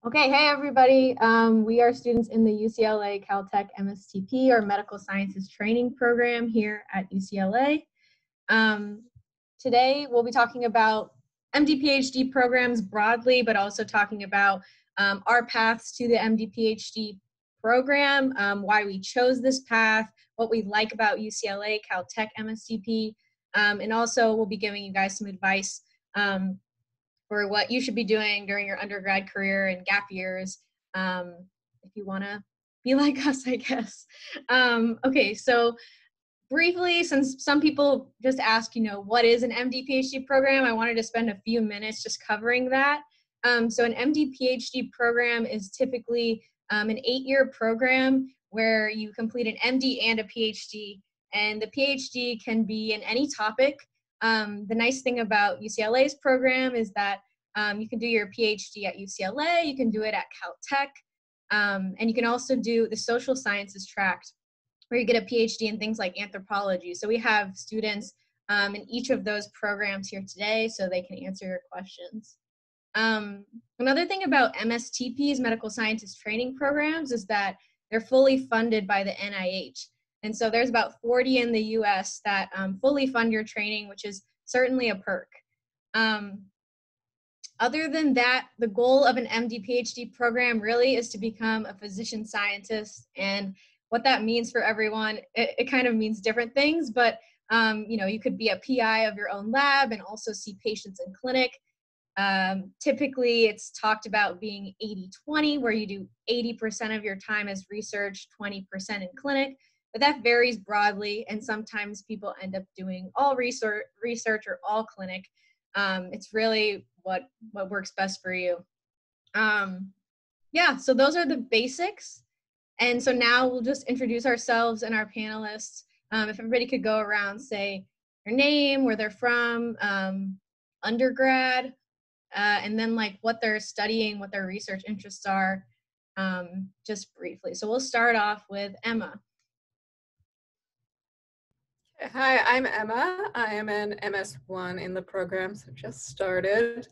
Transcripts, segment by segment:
Okay, hey everybody. We are students in the UCLA-Caltech MSTP, or Medical Sciences Training Program here at UCLA. Today we'll be talking about MD PhD programs broadly, but also talking about our paths to the MD PhD program, why we chose this path, what we like about UCLA-Caltech MSTP, and also we'll be giving you guys some advice for what you should be doing during your undergrad career and gap years, if you want to be like us, I guess. Okay, so briefly, since some people just ask, what is an MD PhD program, I wanted to spend a few minutes just covering that. So an MD PhD program is typically an 8-year program where you complete an MD and a PhD, and the PhD can be in any topic. The nice thing about UCLA's program is that you can do your PhD at UCLA, you can do it at Caltech, and you can also do the social sciences track where you get a PhD in things like anthropology. So we have students in each of those programs here today so they can answer your questions. Another thing about MSTPs, medical scientist training programs, is that they're fully funded by the NIH. And so there's about 40 in the US that fully fund your training, which is certainly a perk. Other than that, the goal of an MD PhD program really is to become a physician scientist. And what that means for everyone, it kind of means different things, but you could be a PI of your own lab and also see patients in clinic. Typically, it's talked about being 80-20, where you do 80% of your time as research, 20% in clinic. But that varies broadly, and sometimes people end up doing all research or all clinic. It's really what works best for you. Yeah, so those are the basics. And so now we'll just introduce ourselves and our panelists. If everybody could go around, say their name, where they're from, undergrad, and then like what they're studying, what their research interests are, just briefly. So we'll start off with Emma. Hi, I'm Emma. I am an MS1 in the program, so just started.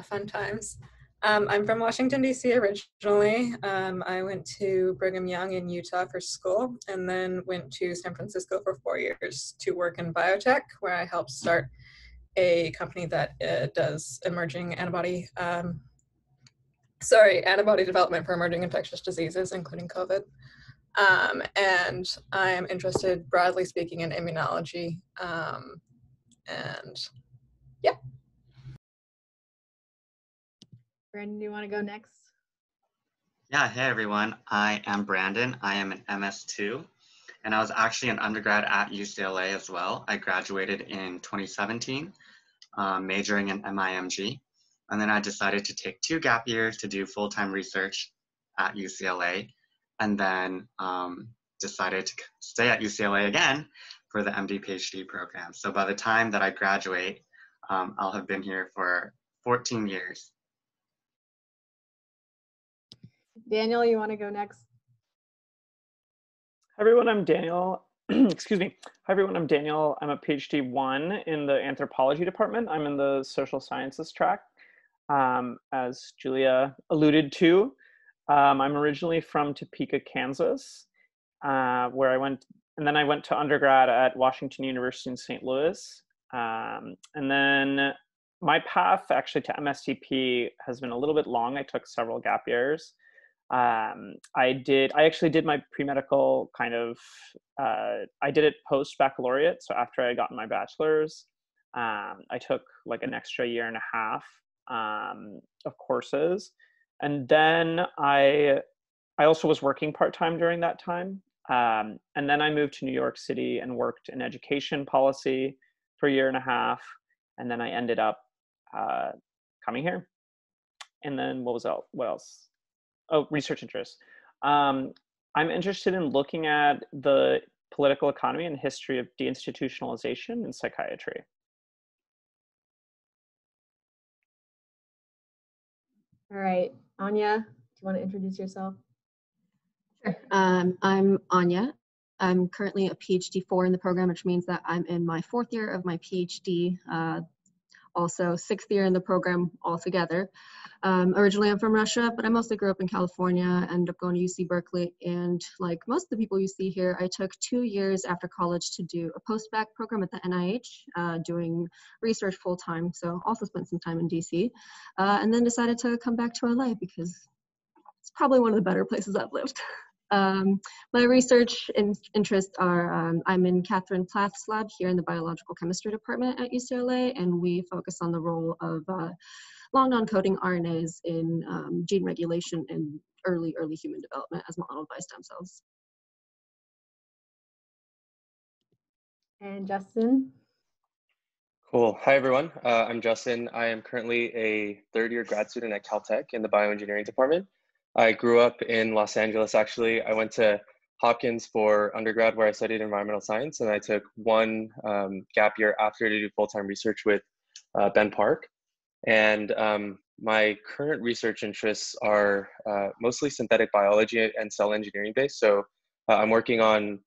Fun times. I'm from Washington, D.C. originally. I went to Brigham Young in Utah for school, and then went to San Francisco for 4 years to work in biotech, where I helped start a company that does antibody development for emerging infectious diseases, including COVID. And I'm interested, broadly speaking, in immunology. And yeah. Brandon, do you want to go next? Yeah, hey everyone. I am Brandon. I am an MS2, and I was actually an undergrad at UCLA as well. I graduated in 2017, majoring in MIMG. And then I decided to take 2 gap years to do full-time research at UCLA. And then decided to stay at UCLA again for the MD PhD program. So by the time that I graduate, I'll have been here for 14 years. Daniel, you want to go next? Hi everyone, I'm Daniel. Excuse me. Hi everyone, I'm Daniel. I'm a PhD 1 in the anthropology department. I'm in the social sciences track. As Julia alluded to, I'm originally from Topeka, Kansas, where I went, and then I went to undergrad at Washington University in St. Louis. And then my path actually to MSTP has been a little bit long. I took several gap years. I actually did my pre-medical kind of, I did it post-baccalaureate. So after I got my bachelor's, I took like an extra 1.5 years of courses. And then I also was working part-time during that time. And then I moved to New York City and worked in education policy for 1.5 years. And then I ended up coming here. And then what else? Oh, research interests. I'm interested in looking at the political economy and history of deinstitutionalization in psychiatry. All right, Anya, do you want to introduce yourself? Sure. I'm Anya. I'm currently a PhD 4 in the program, which means that I'm in my 4th year of my PhD. also 6th year in the program altogether. Originally I'm from Russia, but I mostly grew up in California, ended up going to UC Berkeley, and like most of the people you see here, I took 2 years after college to do a post-bac program at the NIH, doing research full-time, so also spent some time in DC, and then decided to come back to LA because it's probably one of the better places I've lived. My research interests are, I'm in Catherine Plath's lab here in the biological chemistry department at UCLA, and we focus on the role of long non-coding RNAs in gene regulation in early human development as modeled by stem cells. And Justin? Cool. Hi, everyone. I'm Justin. I am currently a third-year grad student at Caltech in the bioengineering department. I grew up in Los Angeles, actually. I went to Hopkins for undergrad where I studied environmental science, and I took one gap year after to do full-time research with Ben Park. And my current research interests are mostly synthetic biology and cell engineering based. So I'm working on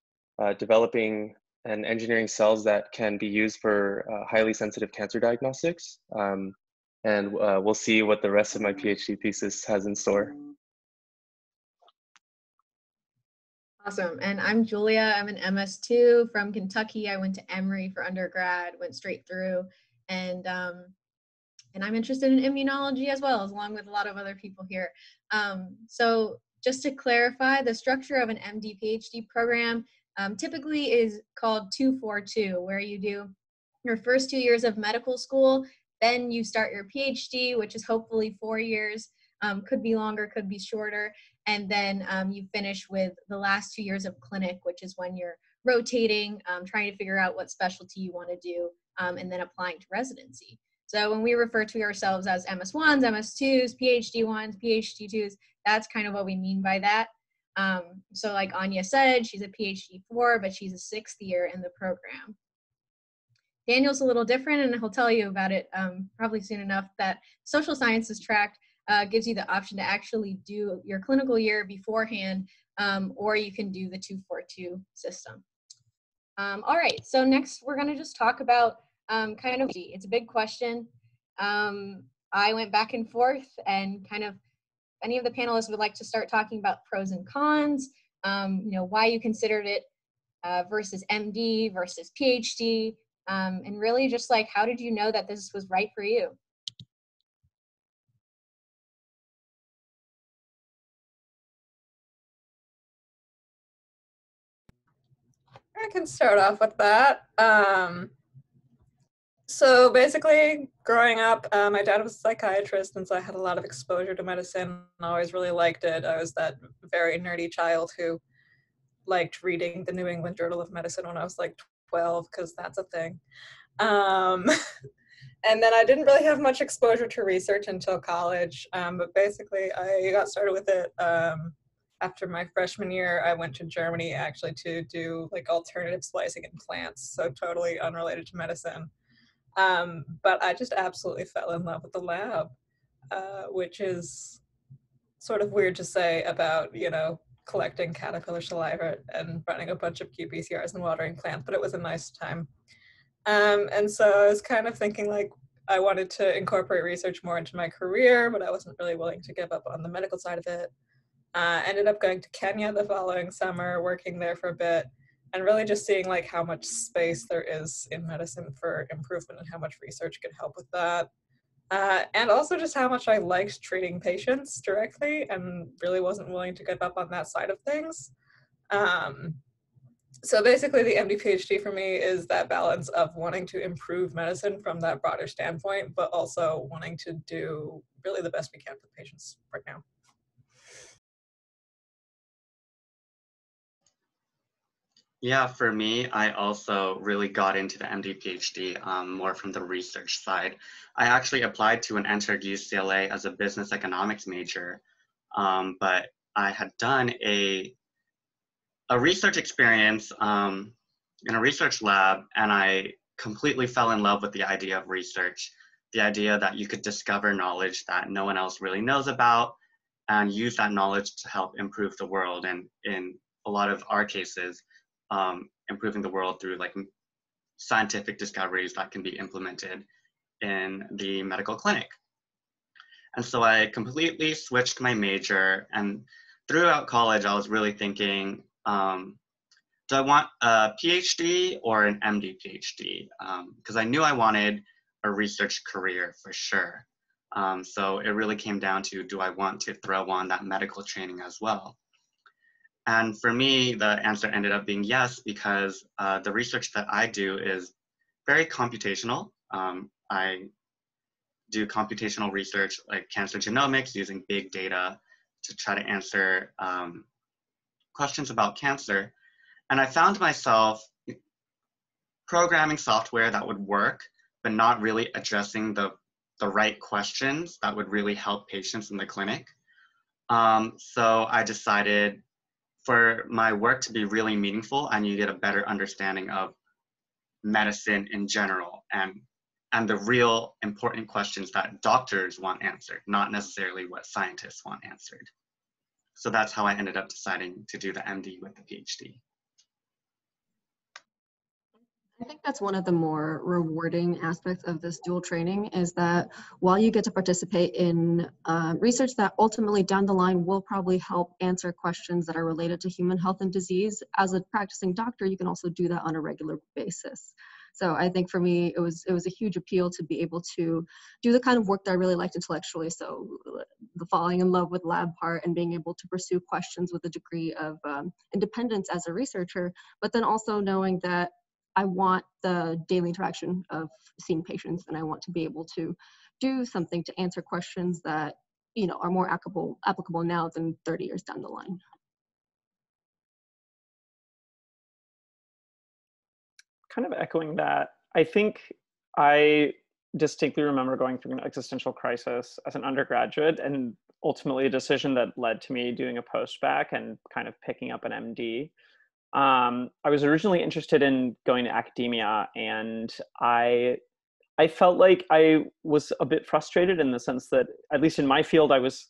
developing and engineering cells that can be used for highly sensitive cancer diagnostics. And we'll see what the rest of my PhD thesis has in store. Awesome. And I'm Julia. I'm an MS2 from Kentucky. I went to Emory for undergrad, went straight through, and I'm interested in immunology as well, along with a lot of other people here. So just to clarify, the structure of an MD PhD program typically is called 2-4-2, where you do your first 2 years of medical school, then you start your PhD, which is hopefully 4 years, could be longer, could be shorter, and then you finish with the last 2 years of clinic, which is when you're rotating, trying to figure out what specialty you want to do, and then applying to residency. So when we refer to ourselves as MS1s, MS2s, PhD1s, PhD2s, that's kind of what we mean by that. So like Anya said, she's a PhD4, but she's a 6th year in the program. Daniel's a little different, and he'll tell you about it probably soon enough, that social sciences track gives you the option to actually do your clinical year beforehand, or you can do the 2-4-2 system. All right, so next we're gonna just talk about kind of, it's a big question. I went back and forth, and kind of any of the panelists would like to start talking about pros and cons, you know, why you considered it versus MD versus PhD, and really just like, how did you know that this was right for you? I can start off with that. So basically, growing up, my dad was a psychiatrist, and so I had a lot of exposure to medicine. I always really liked it. I was that very nerdy child who liked reading the New England Journal of Medicine when I was like 12, because that's a thing. And then I didn't really have much exposure to research until college, but basically I got started with it after my freshman year. I went to Germany actually to do like alternative splicing in plants, so totally unrelated to medicine. But I just absolutely fell in love with the lab, which is sort of weird to say about, you know, collecting caterpillar saliva and running a bunch of qPCRs and watering plants, but it was a nice time. And so I was kind of thinking like I wanted to incorporate research more into my career, but I wasn't really willing to give up on the medical side of it. Ended up going to Kenya the following summer, working there for a bit, and really just seeing like how much space there is in medicine for improvement and how much research could help with that. And also just how much I liked treating patients directly and really wasn't willing to give up on that side of things. So basically the MD PhD for me is that balance of wanting to improve medicine from that broader standpoint, but also wanting to do really the best we can for patients right now. Yeah, for me, I also really got into the MD PhD more from the research side. I actually applied to and entered UCLA as a business economics major, but I had done a research experience in a research lab, and I completely fell in love with the idea of research, the idea that you could discover knowledge that no one else really knows about and use that knowledge to help improve the world. And in a lot of our cases, improving the world through like scientific discoveries that can be implemented in the medical clinic. And so I completely switched my major, and throughout college, I was really thinking, do I want a PhD or an MD PhD? Because I knew I wanted a research career for sure. So it really came down to, do I want to throw on that medical training as well? And for me, the answer ended up being yes, because the research that I do is very computational. I do computational research like cancer genomics using big data to try to answer questions about cancer. And I found myself programming software that would work, but not really addressing the right questions that would really help patients in the clinic. So I decided, for my work to be really meaningful, I needed a better understanding of medicine in general and the real important questions that doctors want answered, not necessarily what scientists want answered. So that's how I ended up deciding to do the MD with the PhD. I think that's one of the more rewarding aspects of this dual training, is that while you get to participate in research that ultimately down the line will probably help answer questions that are related to human health and disease, as a practicing doctor, you can also do that on a regular basis. So I think for me, it was a huge appeal to be able to do the kind of work that I really liked intellectually. So the falling in love with lab part and being able to pursue questions with a degree of independence as a researcher, but then also knowing that I want the daily interaction of seeing patients, and I want to be able to do something to answer questions that, you know, are more applicable now than 30 years down the line. Kind of echoing that, I think I distinctly remember going through an existential crisis as an undergraduate, and ultimately a decision that led to me doing a post-bac and kind of picking up an MD. I was originally interested in going to academia, and I felt like I was a bit frustrated in the sense that, at least in my field, I was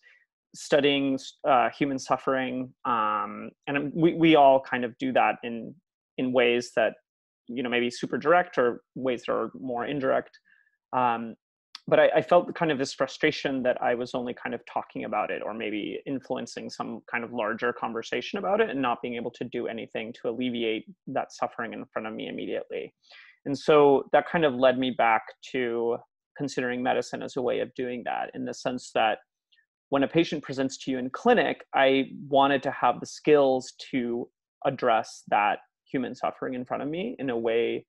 studying human suffering, and we all kind of do that in ways that, you know, maybe super direct or ways that are more indirect. But I felt kind of this frustration that I was only kind of talking about it, or maybe influencing some kind of larger conversation about it, and not being able to do anything to alleviate that suffering in front of me immediately. And so that kind of led me back to considering medicine as a way of doing that, in the sense that when a patient presents to you in clinic, I wanted to have the skills to address that human suffering in front of me in a way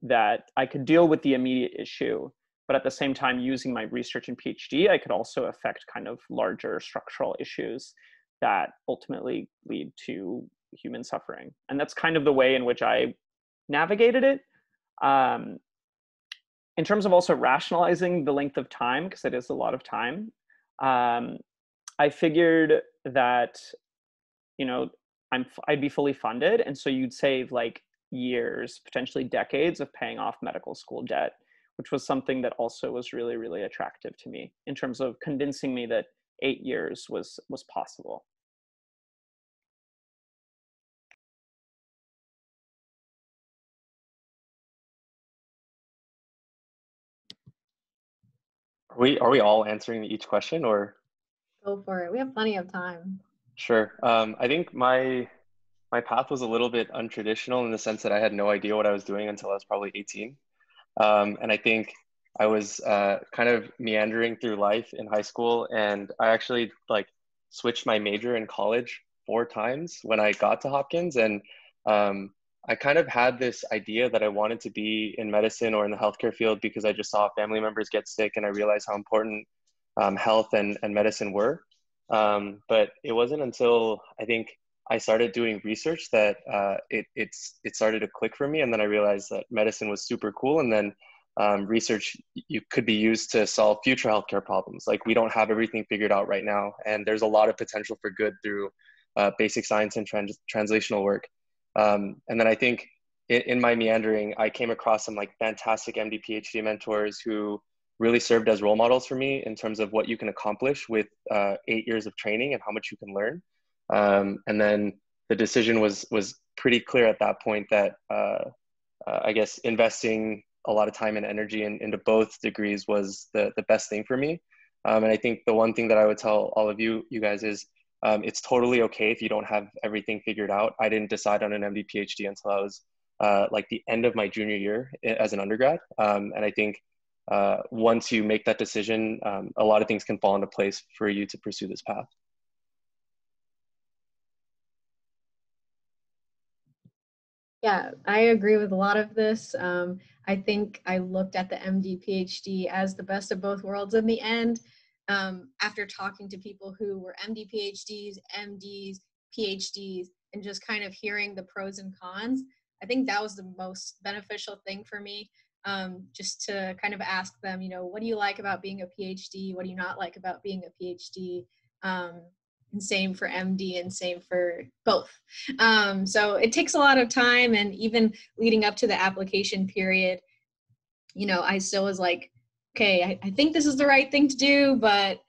that I could deal with the immediate issue, but at the same time, using my research and PhD, I could also affect kind of larger structural issues that ultimately lead to human suffering. And that's kind of the way in which I navigated it. In terms of also rationalizing the length of time, because it is a lot of time, I figured that, you know, I'd be fully funded, and so you'd save like years, potentially decades of paying off medical school debt, which was something that also was really, really attractive to me in terms of convincing me that 8 years was possible. Are we all answering each question, or? Go for it. We have plenty of time. Sure. I think my path was a little bit untraditional in the sense that I had no idea what I was doing until I was probably 18. And I think I was kind of meandering through life in high school, and I actually like switched my major in college 4 times when I got to Hopkins. And I kind of had this idea that I wanted to be in medicine or in the healthcare field because I just saw family members get sick, and I realized how important health and medicine were. But it wasn't until I think I started doing research that it started to click for me. And then I realized that medicine was super cool. And then research could be used to solve future healthcare problems. Like, we don't have everything figured out right now, and there's a lot of potential for good through basic science and translational work. And then I think in my meandering, I came across some like fantastic MD PhD mentors who really served as role models for me in terms of what you can accomplish with 8 years of training and how much you can learn. And then the decision was pretty clear at that point that I guess investing a lot of time and energy into both degrees was the best thing for me. And I think the one thing that I would tell all of you guys is it's totally okay if you don't have everything figured out. I didn't decide on an MD PhD until I was like the end of my junior year as an undergrad. And I think once you make that decision, a lot of things can fall into place for you to pursue this path. Yeah, I agree with a lot of this. I think I looked at the MD PhD as the best of both worlds in the end. After talking to people who were MD PhDs, MDs, PhDs, and just kind of hearing the pros and cons, I think that was the most beneficial thing for me. Just to kind of ask them, you know, what do you like about being a PhD? What do you not like about being a PhD? And same for MD and same for both. So it takes a lot of time, and even leading up to the application period, you know, I still was like, okay, I think this is the right thing to do, but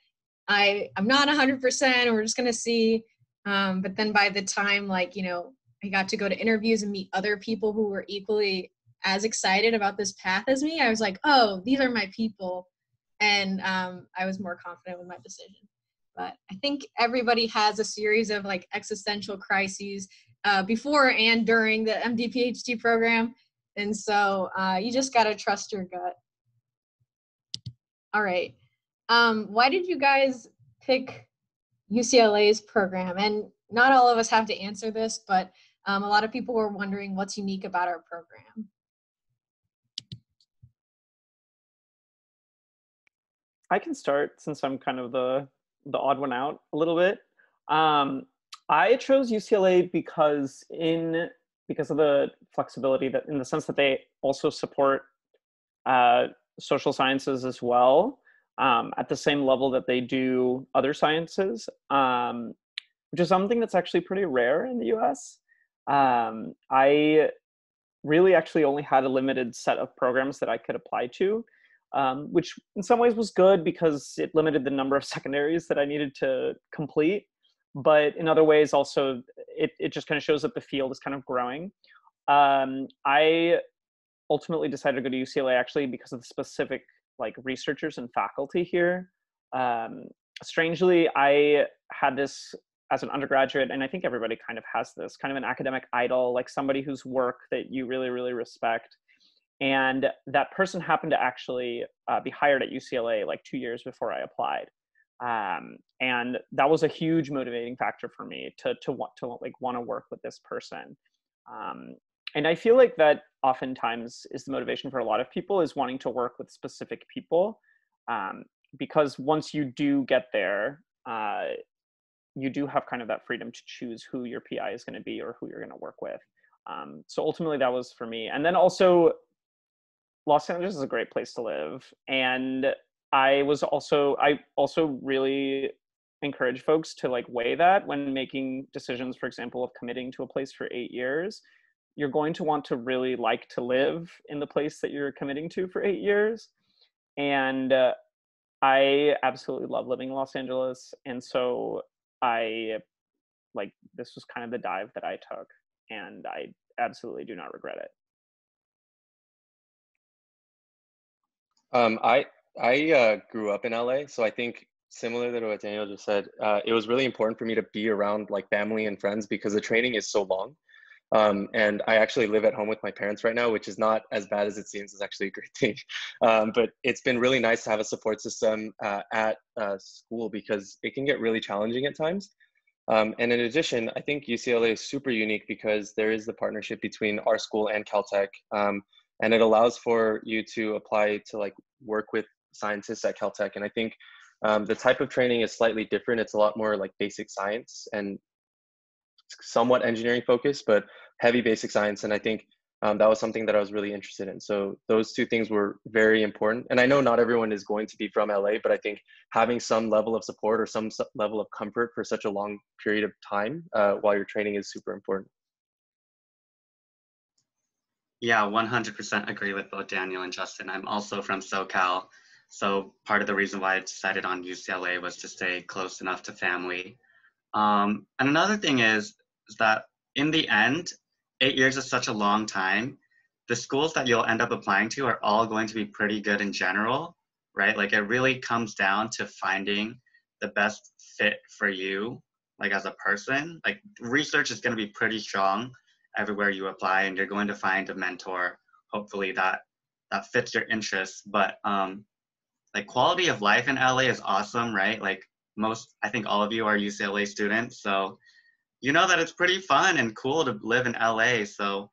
I'm not 100%, and we're just going to see. But then by the time, like, you know, I got to go to interviews and meet other people who were equally as excited about this path as me, I was like, oh, these are my people. And I was more confident with my decision. But I think everybody has a series of like existential crises before and during the MD PhD program. And so you just got to trust your gut. All right. Why did you guys pick UCLA's program? And not all of us have to answer this, but a lot of people were wondering what's unique about our program. I can start since I'm kind of the odd one out a little bit. I chose UCLA because of the flexibility, that in the sense that they also support social sciences as well, at the same level that they do other sciences, which is something that's actually pretty rare in the US. I really actually only had a limited set of programs that I could apply to, which in some ways was good because it limited the number of secondaries that I needed to complete. But in other ways also, it just kind of shows that the field is kind of growing. I ultimately decided to go to UCLA actually because of the specific like researchers and faculty here. Strangely, I had this as an undergraduate, and I think everybody kind of has this, kind of an academic idol, like somebody whose work that you really, really respect. And that person happened to actually be hired at UCLA like 2 years before I applied. And that was a huge motivating factor for me to want to work with this person. And I feel like that oftentimes is the motivation for a lot of people, is wanting to work with specific people. Because once you do get there, you do have kind of that freedom to choose who your PI is going to be or who you're going to work with. So ultimately that was for me. And then also, Los Angeles is a great place to live. And I also really encourage folks to like weigh that when making decisions, for example, of committing to a place for 8 years. You're going to want to really like to live in the place that you're committing to for 8 years. And I absolutely love living in Los Angeles. And so this was kind of the dive that I took, and I absolutely do not regret it. I grew up in LA, so I think similar to what Daniel just said, it was really important for me to be around like family and friends because the training is so long. And I actually live at home with my parents right now, which is not as bad as it seems. It's actually a great thing. But it's been really nice to have a support system at school because it can get really challenging at times. And in addition, I think UCLA is super unique because there is the partnership between our school and Caltech. And it allows for you to apply to like work with scientists at Caltech. And I think the type of training is slightly different. It's a lot more like basic science and somewhat engineering focused, but heavy basic science. And I think that was something that I was really interested in. So those two things were very important. And I know not everyone is going to be from LA, but I think having some level of support or some level of comfort for such a long period of time while you're training is super important. Yeah, 100% agree with both Daniel and Justin. I'm also from SoCal. So part of the reason why I decided on UCLA was to stay close enough to family. And another thing is that in the end, 8 years is such a long time the schools that you'll end up applying to are all going to be pretty good in general, right? Like it really comes down to finding the best fit for you, like as a person. Like research is going to be pretty strong everywhere you apply, and you're going to find a mentor, hopefully that fits your interests. But like quality of life in LA is awesome, right? Like I think all of you are UCLA students, so you know that it's pretty fun and cool to live in LA. So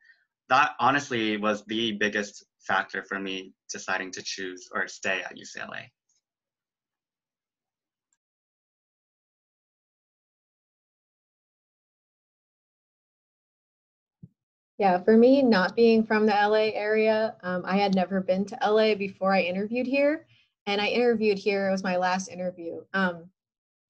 that honestly was the biggest factor for me deciding to choose or stay at UCLA. Yeah, for me, not being from the LA area, I had never been to LA before I interviewed here. And I interviewed here, it was my last interview.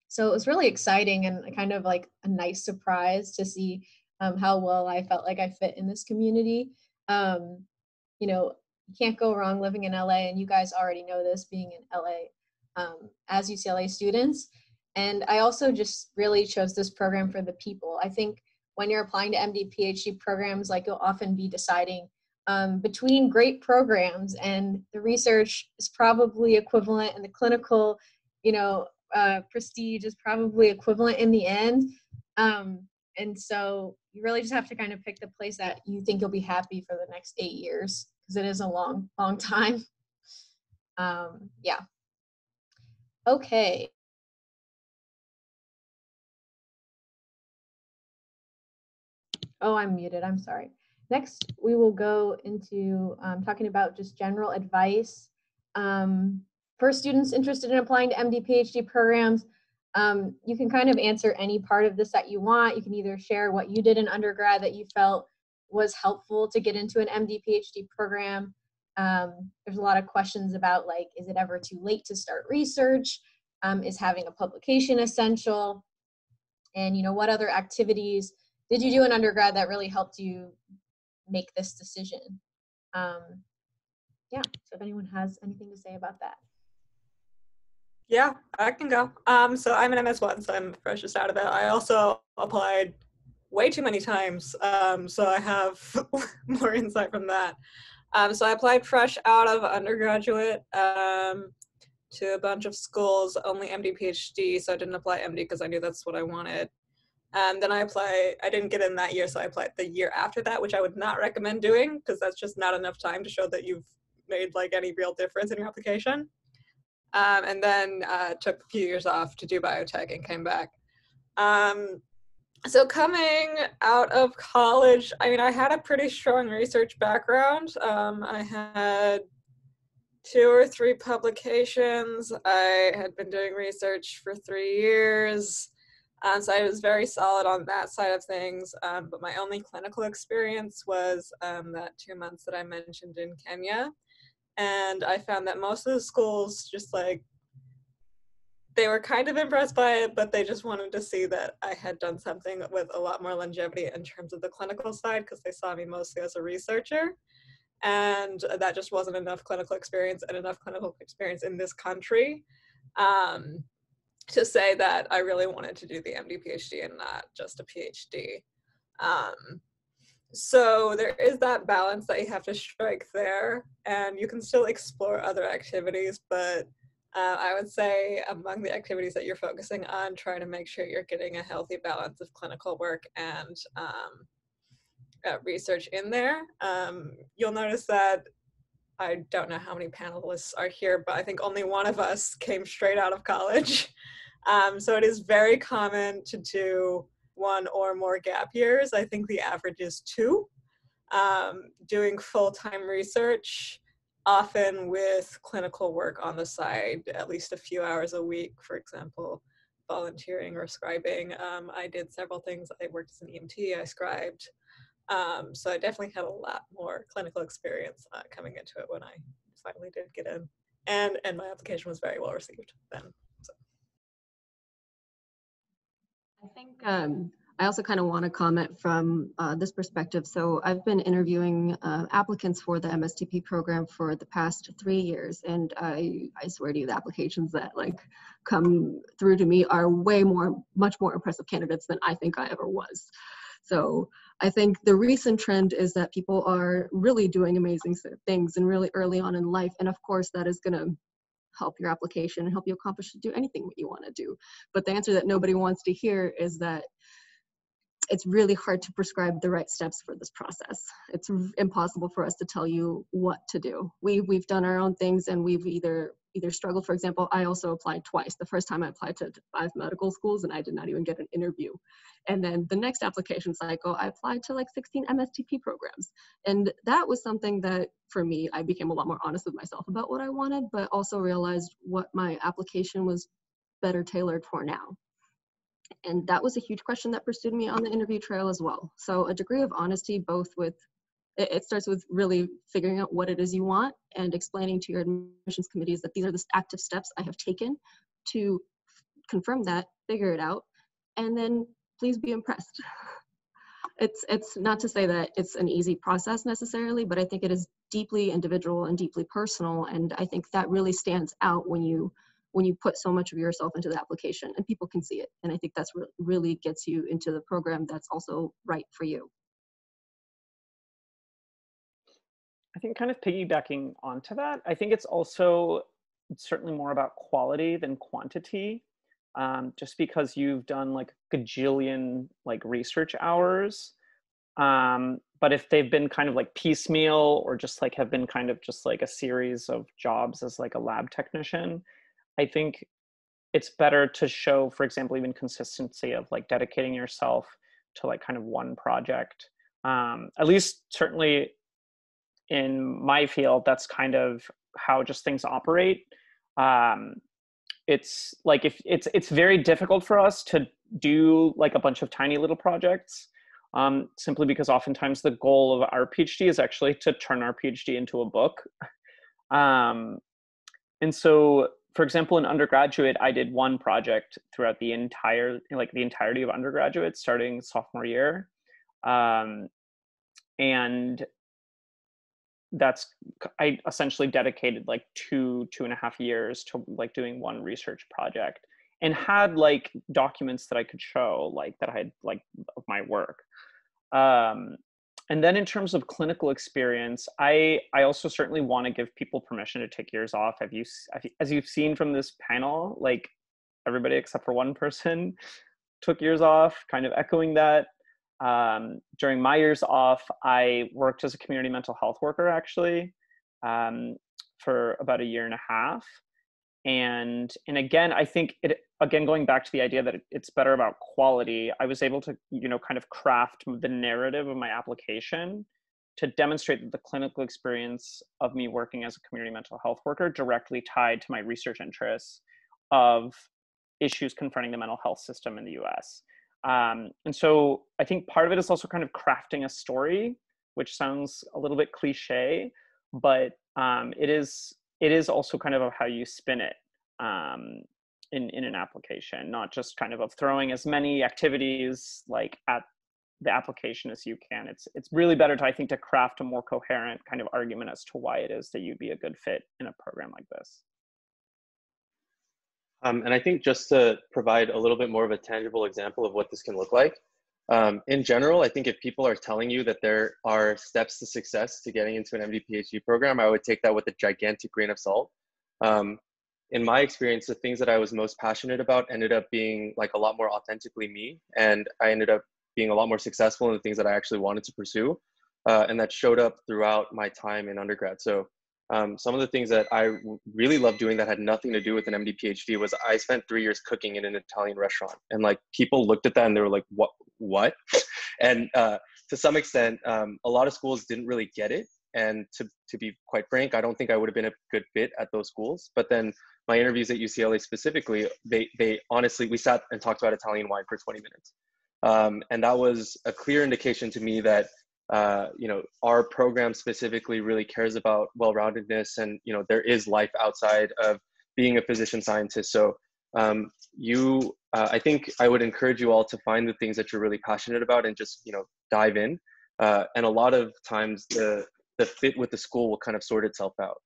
So it was really exciting and kind of like a nice surprise to see how well I felt like I fit in this community. You know, you can't go wrong living in LA, and you guys already know this being in LA as UCLA students. And I also just really chose this program for the people. I think when you're applying to MD, PhD programs, like you'll often be deciding between great programs, and the research is probably equivalent, and the clinical, prestige is probably equivalent in the end. And so you really just have to kind of pick the place that you think you'll be happy for the next 8 years, because it is a long, long time. Yeah. Okay. Oh, I'm muted. I'm sorry. Next, we will go into talking about just general advice for students interested in applying to MD, PhD programs. You can kind of answer any part of this that you want. You can either share what you did in undergrad that you felt was helpful to get into an MD, PhD program. There's a lot of questions about, like, is it ever too late to start research? Is having a publication essential? And, what other activities did you do in undergrad that really helped you make this decision? Yeah, so if anyone has anything to say about that. Yeah, I can go. So I'm an MS1, so I'm freshest out of it. I also applied way too many times, so I have more insight from that. So I applied fresh out of undergraduate to a bunch of schools, only MD, PhD, so I didn't apply MD because I knew that's what I wanted. Then I didn't get in that year, so I applied the year after that, which I would not recommend doing because that's just not enough time to show that you've made like any real difference in your application. And then took a few years off to do biotech and came back. So coming out of college, I mean, I had a pretty strong research background. I had 2 or 3 publications. I had been doing research for 3 years. So I was very solid on that side of things. But my only clinical experience was that 2 months that I mentioned in Kenya. And I found that most of the schools just like, they were kind of impressed by it, but they just wanted to see that I had done something with a lot more longevity in terms of the clinical side because they saw me mostly as a researcher. And that just wasn't enough clinical experience and enough clinical experience in this country to say that I really wanted to do the MD, PhD and not just a PhD. So there is that balance that you have to strike there, and you can still explore other activities, but I would say among the activities that you're focusing on, try to make sure you're getting a healthy balance of clinical work and research in there. You'll notice that I don't know how many panelists are here, but I think only one of us came straight out of college. So it is very common to do 1 or more gap years. I think the average is 2. Doing full-time research, often with clinical work on the side, at least a few hours a week, for example, volunteering or scribing. I did several things. I worked as an EMT, I scribed. So I definitely had a lot more clinical experience coming into it when I finally did get in. And my application was very well received then. So. I think I also kind of want to comment from this perspective. So I've been interviewing applicants for the MSTP program for the past 3 years, and I swear to you, the applications that like come through to me are much more impressive candidates than I think I ever was. So I think the recent trend is that people are really doing amazing things and really early on in life. And of course, that is going to help your application and help you accomplish to do anything what you want to do. But the answer that nobody wants to hear is that it's really hard to prescribe the right steps for this process. It's impossible for us to tell you what to do. We've done our own things, and we've either struggled. For example, I also applied twice. The first time I applied to 5 medical schools and I did not even get an interview. And then the next application cycle, I applied to like 16 MSTP programs. And that was something that, for me, I became a lot more honest with myself about what I wanted, but also realized what my application was better tailored for now. And that was a huge question that pursued me on the interview trail as well. So a degree of honesty, both with, it starts with really figuring out what it is you want and explaining to your admissions committees that these are the active steps I have taken to confirm that, figure it out, and then please be impressed. It's not to say that it's an easy process necessarily, but I think it is deeply individual and deeply personal. And I think that really stands out when you put so much of yourself into the application and people can see it. And I think that's what really gets you into the program that's also right for you. I think kind of piggybacking onto that, I think it's also certainly more about quality than quantity. Just because you've done like a gajillion like research hours, but if they've been kind of like piecemeal or just like have been kind of just like a series of jobs as like a lab technician, I think it's better to show, for example, even consistency of like dedicating yourself to like kind of one project. At least certainly in my field, that's kind of how just things operate. It's like if it's very difficult for us to do like a bunch of tiny little projects, simply because oftentimes the goal of our PhD is actually to turn our PhD into a book. And so, for example, in undergraduate, I did one project throughout the entirety of undergraduate, starting sophomore year. And I essentially dedicated like 2.5 years to like doing one research project, and had like documents that I could show like that I had like of my work. And then in terms of clinical experience, I also certainly want to give people permission to take years off. As you've seen from this panel, like everybody except for one person took years off, kind of echoing that. During my years off, I worked as a community mental health worker actually, for about 1.5 years. And again, I think going back to the idea that it's better about quality, I was able to, kind of craft the narrative of my application to demonstrate that the clinical experience of me working as a community mental health worker directly tied to my research interests of issues confronting the mental health system in the US. And so I think part of it is also kind of crafting a story, which sounds a little bit cliche, but it is also kind of how you spin it in an application, not just kind of throwing as many activities like at the application as you can. It's really better to craft a more coherent kind of argument as to why it is that you'd be a good fit in a program like this. And I think just to provide a little bit more of a tangible example of what this can look like, in general, I think if people are telling you that there are steps to success to getting into an MD PhD program, I would take that with a gigantic grain of salt. In my experience, the things that I was most passionate about ended up being like a lot more authentically me, and I ended up being a lot more successful in the things that I actually wanted to pursue, and that showed up throughout my time in undergrad. So some of the things that I really loved doing that had nothing to do with an MD PhD was I spent 3 years cooking in an Italian restaurant, and like people looked at that and they were like, what? And to some extent, a lot of schools didn't really get it. And to be quite frank, I don't think I would have been a good fit at those schools. But then my interviews at UCLA specifically, they honestly, we sat and talked about Italian wine for 20 minutes. And that was a clear indication to me that our program specifically really cares about well-roundedness, and there is life outside of being a physician scientist. So I think I would encourage you all to find the things that you're really passionate about and just dive in. And a lot of times the fit with the school will kind of sort itself out.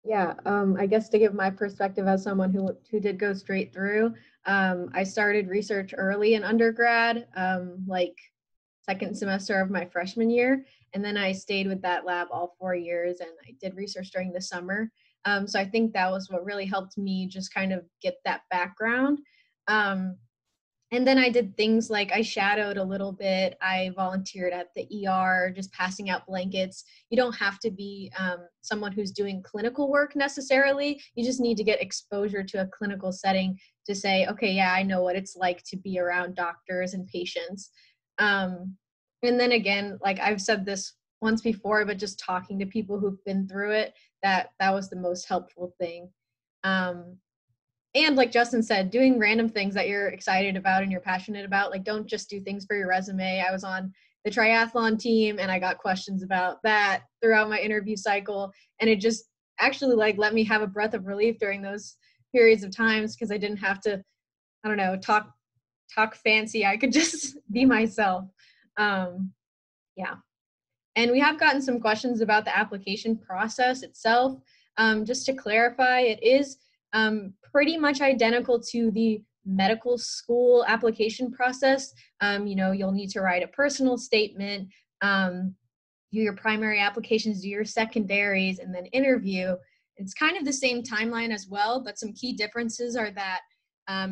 Yeah, I guess to give my perspective as someone who did go straight through, I started research early in undergrad, like second semester of my freshman year, and then I stayed with that lab all 4 years, and I did research during the summer. So I think that was what really helped me just kind of get that background. Um, and then I did things like I shadowed a little bit. I volunteered at the ER, just passing out blankets. You don't have to be someone who's doing clinical work necessarily. You just need to get exposure to a clinical setting to say, okay, yeah, I know what it's like to be around doctors and patients. And then again, like I've said this once before, but just talking to people who've been through it, that was the most helpful thing. And like Justin said, doing random things that you're excited about and you're passionate about, like don't just do things for your resume. I was on the triathlon team and I got questions about that throughout my interview cycle. And it just actually like let me have a breath of relief during those periods of times because I didn't have to, I don't know, talk fancy. I could just be myself. Yeah. And we have gotten some questions about the application process itself. Just to clarify, it is pretty much identical to the medical school application process. You'll need to write a personal statement, do your primary applications, do your secondaries, and then interview. It's kind of the same timeline as well, but some key differences are that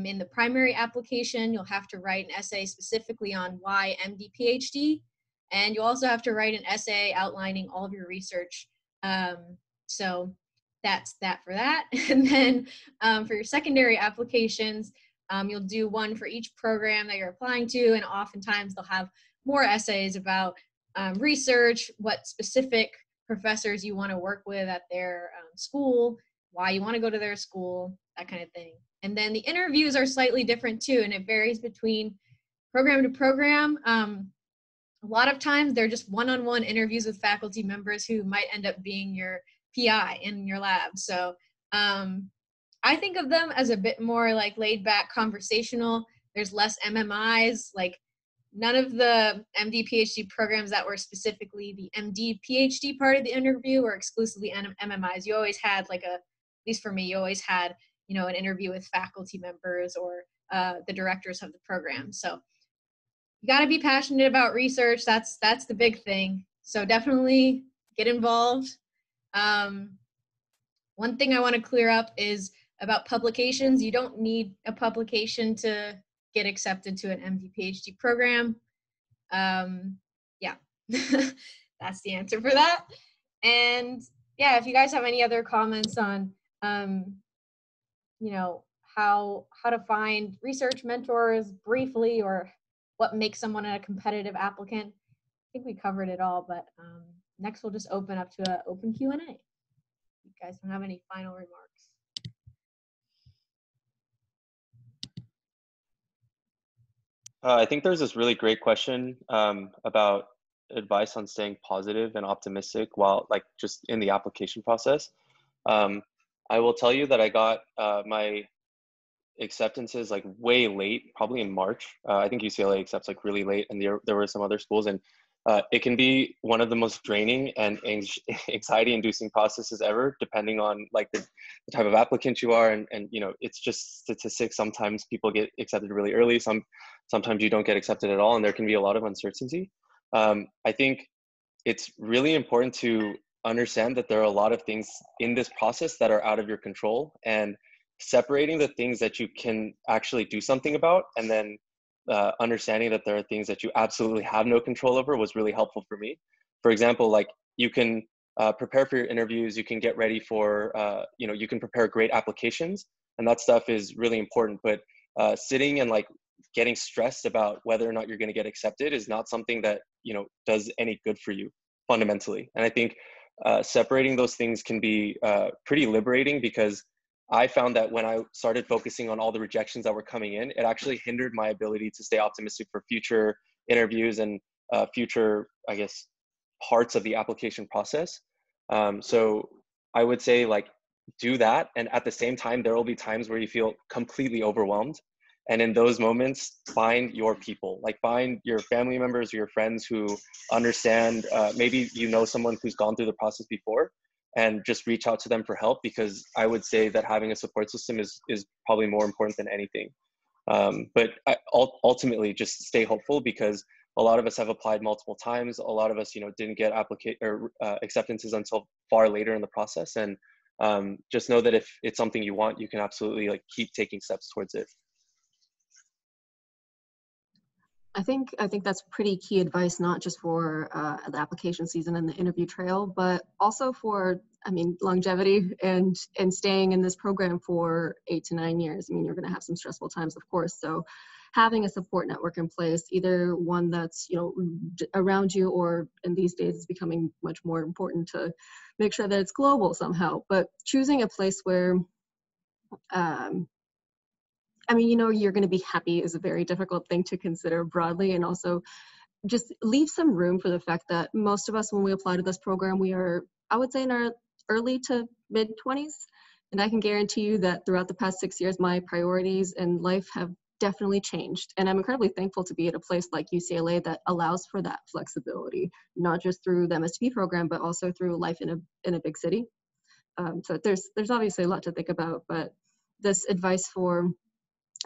in the primary application, you'll have to write an essay specifically on why MD, PhD, and you'll also have to write an essay outlining all of your research. So that's that for that. And then for your secondary applications, you'll do one for each program that you're applying to, and oftentimes they'll have more essays about research, what specific professors you want to work with at their school, why you want to go to their school, that kind of thing. And then the interviews are slightly different too, and it varies between program to program. A lot of times they're just one-on-one interviews with faculty members who might end up being your PI in your lab. So I think of them as a bit more like laid back conversational. There's less MMIs, like none of the MD PhD programs that were specifically the MD PhD part of the interview were exclusively MMIs. You always had like at least for me, you always had, an interview with faculty members or the directors of the program. So you got to be passionate about research. That's the big thing. So definitely get involved. One thing I want to clear up is about publications. You don't need a publication to get accepted to an MD PhD program. Yeah, that's the answer for that. And yeah, if you guys have any other comments on, how to find research mentors briefly, or what makes someone a competitive applicant, I think we covered it all, but next we'll just open up to an open Q&A. You guys don't have any final remarks? I think there's this really great question about advice on staying positive and optimistic while just in the application process. I will tell you that I got my acceptances way late, probably in March. I think UCLA accepts really late, and there were some other schools, and it can be one of the most draining and anxiety-inducing processes ever, depending on the type of applicant you are, and it's just statistics. Sometimes people get accepted really early, sometimes you don't get accepted at all, and there can be a lot of uncertainty. I think it's really important to understand that there are a lot of things in this process that are out of your control, and separating the things that you can actually do something about, and then understanding that there are things that you absolutely have no control over was really helpful for me. For example, you can prepare for your interviews, you can get ready for, you can prepare great applications, and that stuff is really important. But sitting and getting stressed about whether or not you're going to get accepted is not something that does any good for you fundamentally. And I think separating those things can be pretty liberating, because I found that when I started focusing on all the rejections that were coming in, it actually hindered my ability to stay optimistic for future interviews and future, I guess, parts of the application process. So I would say do that. And at the same time, there will be times where you feel completely overwhelmed. And in those moments, find your people, find your family members or your friends who understand. Maybe someone who's gone through the process before. and just reach out to them for help, because I would say that having a support system is probably more important than anything. But ultimately, just stay hopeful, because a lot of us have applied multiple times. A lot of us, didn't get acceptances until far later in the process. And just know that if it's something you want, you can absolutely keep taking steps towards it. I think that's pretty key advice, not just for the application season and the interview trail, but also for, longevity and staying in this program for 8 to 9 years. You're going to have some stressful times, of course. So having a support network in place, either one that's, around you, or in these days it's becoming much more important to make sure that it's global somehow. But choosing a place where, you're going to be happy is a very difficult thing to consider broadly, and also just leave some room for the fact that most of us, when we apply to this program, we are, I would say, in our early to mid 20s. And I can guarantee you that throughout the past 6 years, my priorities in life have definitely changed. And I'm incredibly thankful to be at a place like UCLA that allows for that flexibility, not just through the MSTP program, but also through life in a big city. So there's obviously a lot to think about, but this advice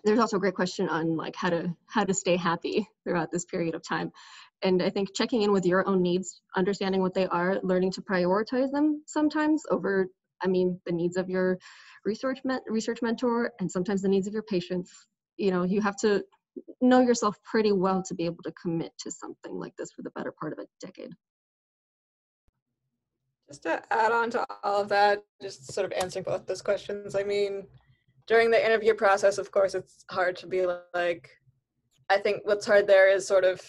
there's also a great question on how to stay happy throughout this period of time. And I think checking in with your own needs, understanding what they are, learning to prioritize them sometimes over, the needs of your research mentor, and sometimes the needs of your patients. You have to know yourself pretty well to be able to commit to something like this for the better part of a decade. Just to add on to all of that, just sort of answering both those questions. During the interview process, of course, it's hard to be I think what's hard there is sort of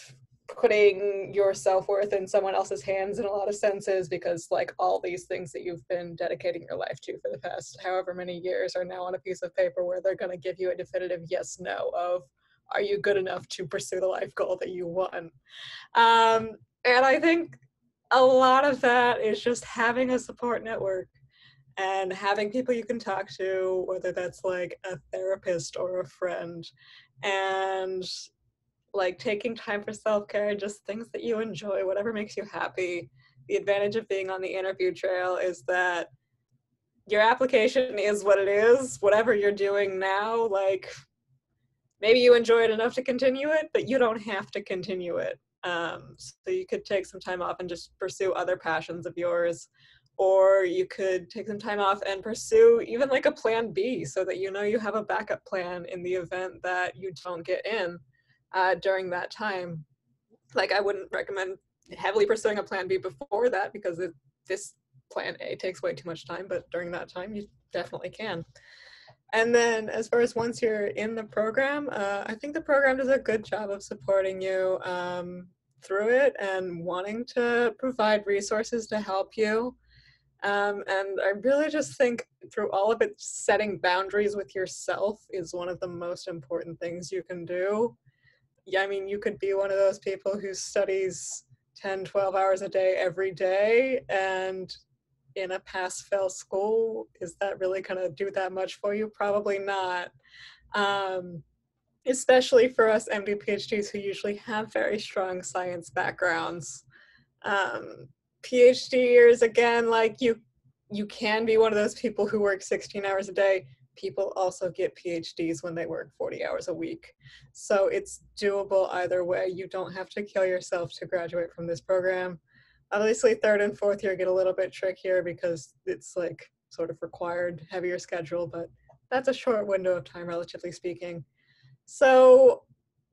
putting your self-worth in someone else's hands in a lot of senses, because all these things that you've been dedicating your life to for the past however many years are now on a piece of paper where they're going to give you a definitive yes, no of, are you good enough to pursue the life goal that you want? And I think a lot of that is just having a support network and having people you can talk to, whether that's a therapist or a friend, and taking time for self-care, just things that you enjoy, whatever makes you happy. The advantage of being on the interview trail is that your application is what it is, whatever you're doing now, maybe you enjoy it enough to continue it, but you don't have to continue it. So you could take some time off and just pursue other passions of yours. Or you could take some time off and pursue even a plan B, so that you have a backup plan in the event that you don't get in during that time. I wouldn't recommend heavily pursuing a plan B before that, because this plan A takes way too much time, but during that time you definitely can. And then as far as once you're in the program, I think the program does a good job of supporting you through it and wanting to provide resources to help you. And I really just think through all of it, setting boundaries with yourself is one of the most important things you can do. Yeah, you could be one of those people who studies 10, 12 hours a day every day, and in a pass-fail school, is that really going to do that much for you? Probably not. Especially for us MD PhDs who usually have very strong science backgrounds. PhDers, again, you can be one of those people who work 16 hours a day. People also get PhDs when they work 40 hours a week. So it's doable either way. You don't have to kill yourself to graduate from this program. Obviously, third and fourth year get a little bit trickier because it's sort of required heavier schedule, but that's a short window of time, relatively speaking. So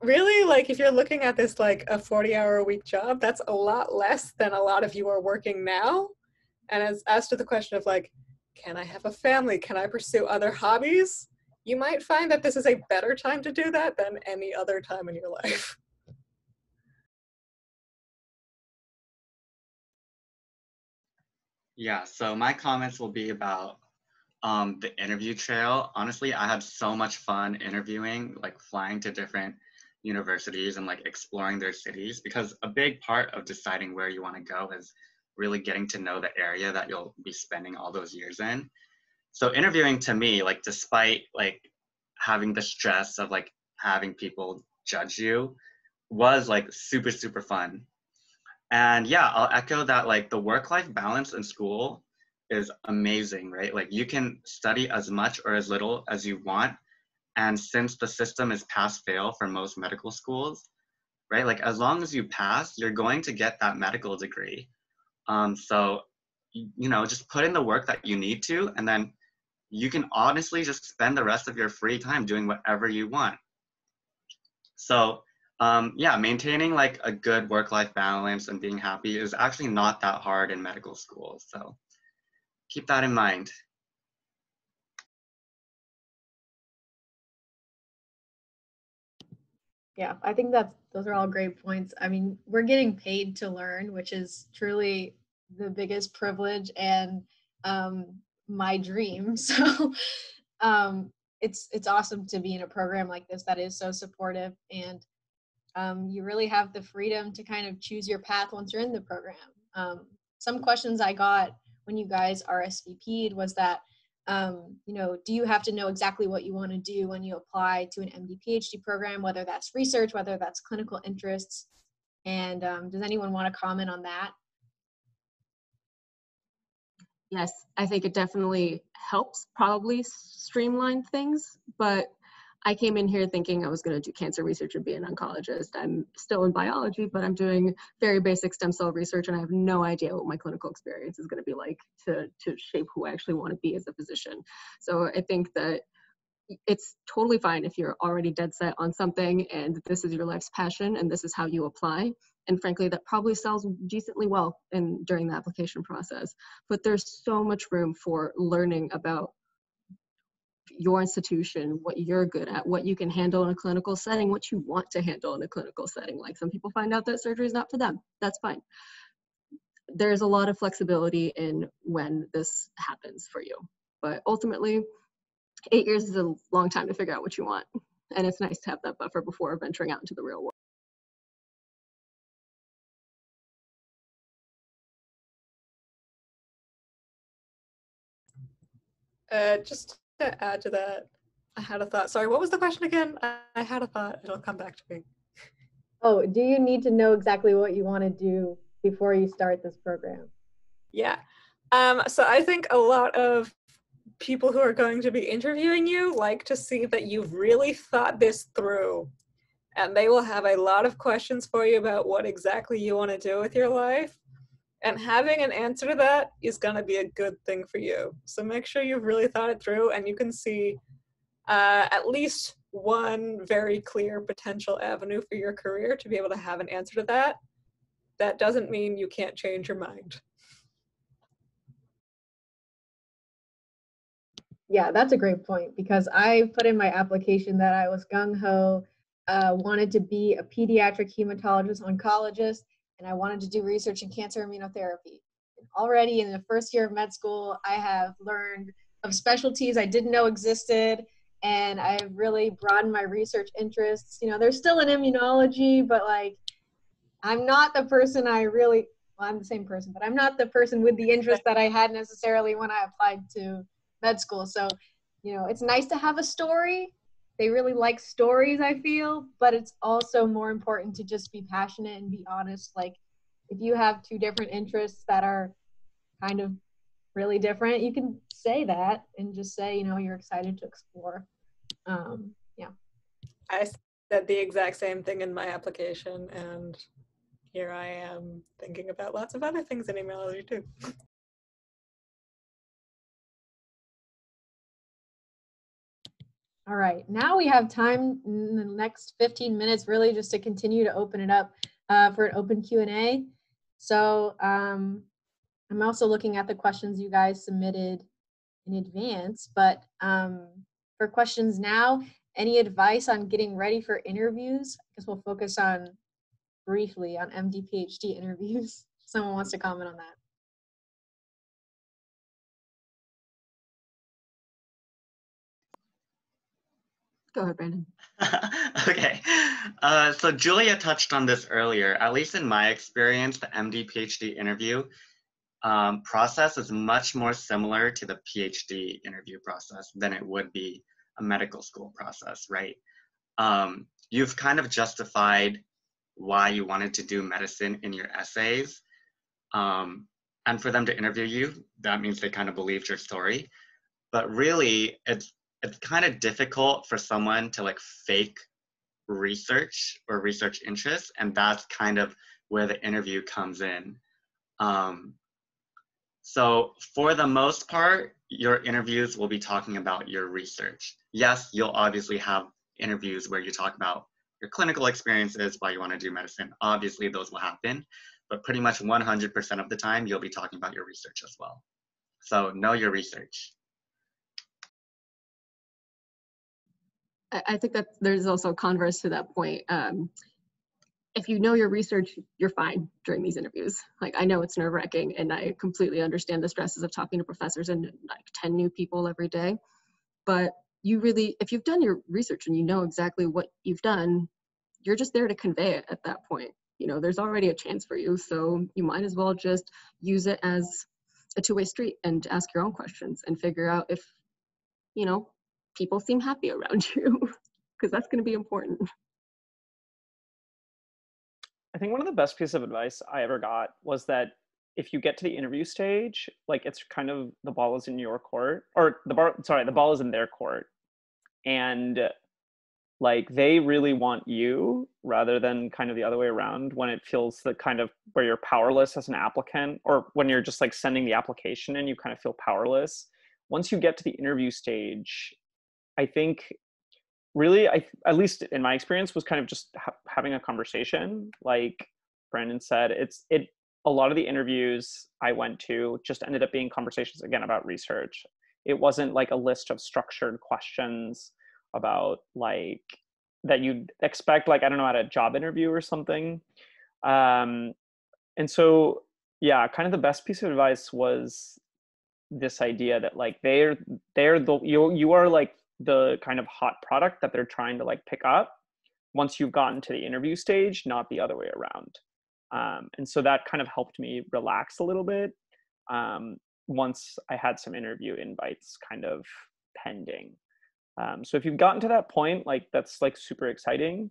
really, if you're looking at this a 40-hour-a-week job, that's a lot less than a lot of you are working now. And as to the question of can I have a family? Can I pursue other hobbies? You might find that this is a better time to do that than any other time in your life. Yeah, so my comments will be about the interview trail. Honestly, I had so much fun interviewing, flying to different universities and exploring their cities, because a big part of deciding where you want to go is really getting to know the area that you'll be spending all those years in. So interviewing to me, despite having the stress of having people judge you, was super, super fun. And yeah, I'll echo that the work-life balance in school is amazing, right? Like you can study as much or as little as you want. And since the system is pass-fail for most medical schools, right? Like as long as you pass, you're going to get that medical degree. So, you know, just put in the work that you need to, and then you can honestly just spend the rest of your free time doing whatever you want. So yeah, maintaining like a good work-life balance and being happy is actually not that hard in medical school. So keep that in mind. Yeah, I think those are all great points. I mean, we're getting paid to learn, which is truly the biggest privilege and my dream. So it's awesome to be in a program like this that is so supportive, and you really have the freedom to kind of choose your path once you're in the program. Some questions I got when you guys RSVP'd was that, you know, do you have to know exactly what you want to do when you apply to an MD PhD program, whether that's research, whether that's clinical interests? And does anyone want to comment on that? Yes, I think it definitely helps probably streamline things, but I came in here thinking I was going to do cancer research and be an oncologist. I'm still in biology, but I'm doing very basic stem cell research, and I have no idea what my clinical experience is going to be like to shape who I actually want to be as a physician. So I think that it's totally fine if you're already dead set on something and this is your life's passion and this is how you apply. And frankly, that probably sells decently well during the application process. But there's so much room for learning about your institution, what you're good at, what you can handle in a clinical setting, what you want to handle in a clinical setting. Like some people find out that surgery is not for them. That's fine. There's a lot of flexibility in when this happens for you. But ultimately, 8 years is a long time to figure out what you want. And it's nice to have that buffer before venturing out into the real world. Just to add to that, I had a thought. Sorry, what was the question again? I had a thought. It'll come back to me. Oh, do you need to know exactly what you want to do before you start this program? Yeah. So I think a lot of people who are going to be interviewing you like to see that you've really thought this through. And they will have a lot of questions for you about what exactly you want to do with your life. And having an answer to that is going to be a good thing for you. So make sure you've really thought it through and you can see at least one very clear potential avenue for your career to be able to have an answer to that. That doesn't mean you can't change your mind. Yeah, that's a great point, because I put in my application that I was gung-ho, wanted to be a pediatric hematologist oncologist, and I wanted to do research in cancer immunotherapy. And already in the first year of med school, I have learned of specialties I didn't know existed, and I've really broadened my research interests. You know, there's still an immunology, but like, I'm not the person I really, well, I'm the same person, but I'm not the person with the interest that I had necessarily when I applied to med school. So, you know, it's nice to have a story. They really like stories, I feel, but it's also more important to just be passionate and be honest. Like, if you have two different interests that are kind of really different, you can say that and just say, you know, you're excited to explore. Yeah. I said the exact same thing in my application, and here I am thinking about lots of other things in immunology too. All right, now we have time in the next 15 minutes really just to continue to open it up for an open Q&A. So I'm also looking at the questions you guys submitted in advance, but for questions now, any advice on getting ready for interviews? I guess we'll focus on briefly on MD PhD interviews. Someone wants to comment on that. Go ahead, Brandon. Okay, so Julia touched on this earlier. At least in my experience, the MD PhD interview process is much more similar to the PhD interview process than it would be a medical school process, right? You've kind of justified why you wanted to do medicine in your essays. And for them to interview you, that means they kind of believed your story. But really, it's kind of difficult for someone to like fake research or research interest, and that's kind of where the interview comes in. So for the most part, your interviews will be talking about your research. Yes, you'll obviously have interviews where you talk about your clinical experiences, why you want to do medicine. Obviously, those will happen, but pretty much 100% of the time, you'll be talking about your research as well. So know your research. I think that there's also a converse to that point. If you know your research, you're fine during these interviews. Like, I know it's nerve-wracking, and I completely understand the stresses of talking to professors and like 10 new people every day. But you really, if you've done your research and you know exactly what you've done, you're just there to convey it at that point. You know, there's already a chance for you, so you might as well just use it as a two-way street and ask your own questions and figure out if, you know, people seem happy around you, because that's going to be important. I think one of the best pieces of advice I ever got was that if you get to the interview stage, like it's kind of the ball is in your court, or the ball is in their court. And like they really want you rather than kind of the other way around, when it feels the kind of where you're powerless as an applicant, or when you're just like sending the application and you kind of feel powerless. Once you get to the interview stage, I think really, at least in my experience, was kind of just having a conversation. Like Brandon said, a lot of the interviews I went to just ended up being conversations again about research. It wasn't like a list of structured questions about like that you'd expect, like, I don't know, at a job interview or something. And so, yeah, kind of the best piece of advice was this idea that like you are like the kind of hot product that they're trying to like pick up once you've gotten to the interview stage, not the other way around. And so that kind of helped me relax a little bit once I had some interview invites kind of pending. So if you've gotten to that point, like that's like super exciting.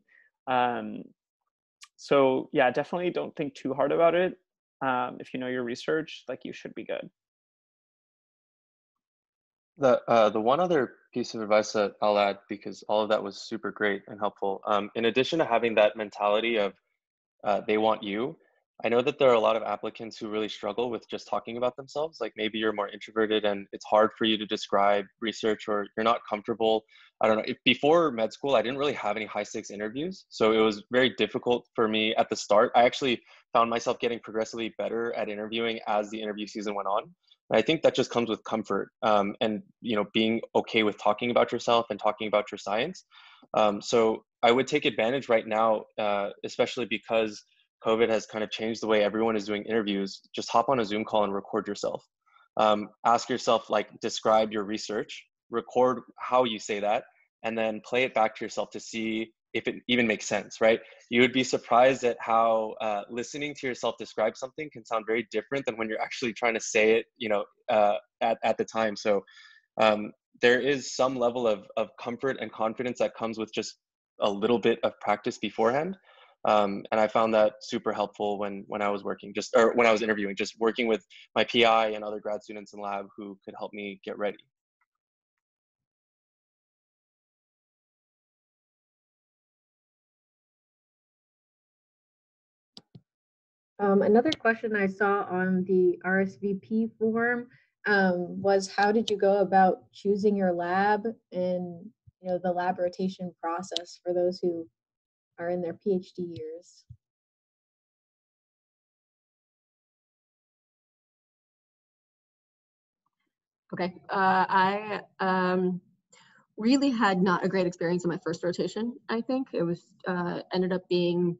So yeah, definitely don't think too hard about it. If you know your research, like you should be good. The one other piece of advice that I'll add, because all of that was super great and helpful, in addition to having that mentality of they want you, I know that there are a lot of applicants who really struggle with just talking about themselves. Like maybe you're more introverted and it's hard for you to describe research, or you're not comfortable. I don't know. Before med school, I didn't really have any high stakes interviews. So it was very difficult for me at the start. I actually found myself getting progressively better at interviewing as the interview season went on. And I think that just comes with comfort and, you know, being okay with talking about yourself and talking about your science. So I would take advantage right now, especially because COVID has kind of changed the way everyone is doing interviews. Just hop on a Zoom call and record yourself. Ask yourself, like, describe your research, record how you say that, and then play it back to yourself to see if it even makes sense, right? You would be surprised at how listening to yourself describe something can sound very different than when you're actually trying to say it, you know, at the time. So there is some level of comfort and confidence that comes with just a little bit of practice beforehand. And I found that super helpful when I was working, when I was interviewing, just working with my PI and other grad students in lab who could help me get ready. Another question I saw on the RSVP form was, how did you go about choosing your lab and, you know, the lab rotation process for those who are in their PhD years? Okay, I really had not a great experience in my first rotation. I think it was ended up being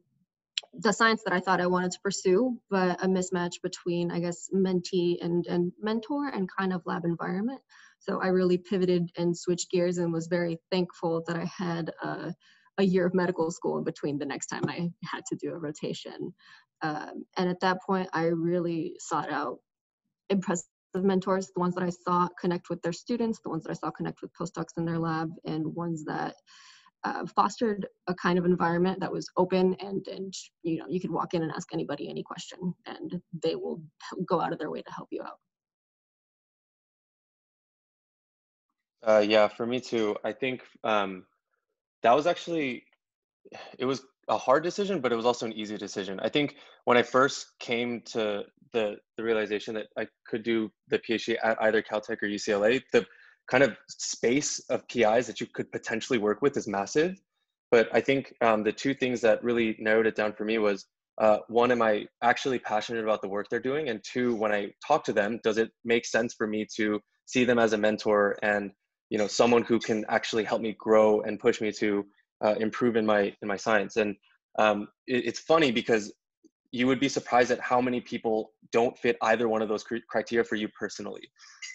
the science that I thought I wanted to pursue, but a mismatch between, I guess, mentee and mentor and kind of lab environment. So I really pivoted and switched gears and was very thankful that I had a year of medical school in between the next time I had to do a rotation. And at that point, I really sought out impressive mentors, the ones that I saw connect with their students, the ones that I saw connect with postdocs in their lab, and ones that fostered a kind of environment that was open and you know, you could walk in and ask anybody any question and they will go out of their way to help you out. Yeah, for me too. I think that was actually, it was a hard decision, but it was also an easy decision. I think when I first came to the realization that I could do the PhD at either Caltech or UCLA, the kind of space of PIs that you could potentially work with is massive. But I think the two things that really narrowed it down for me was, one, am I actually passionate about the work they're doing? And two, when I talk to them, does it make sense for me to see them as a mentor and, you know, someone who can actually help me grow and push me to improve in my science? And it's funny because you would be surprised at how many people don't fit either one of those criteria for you personally.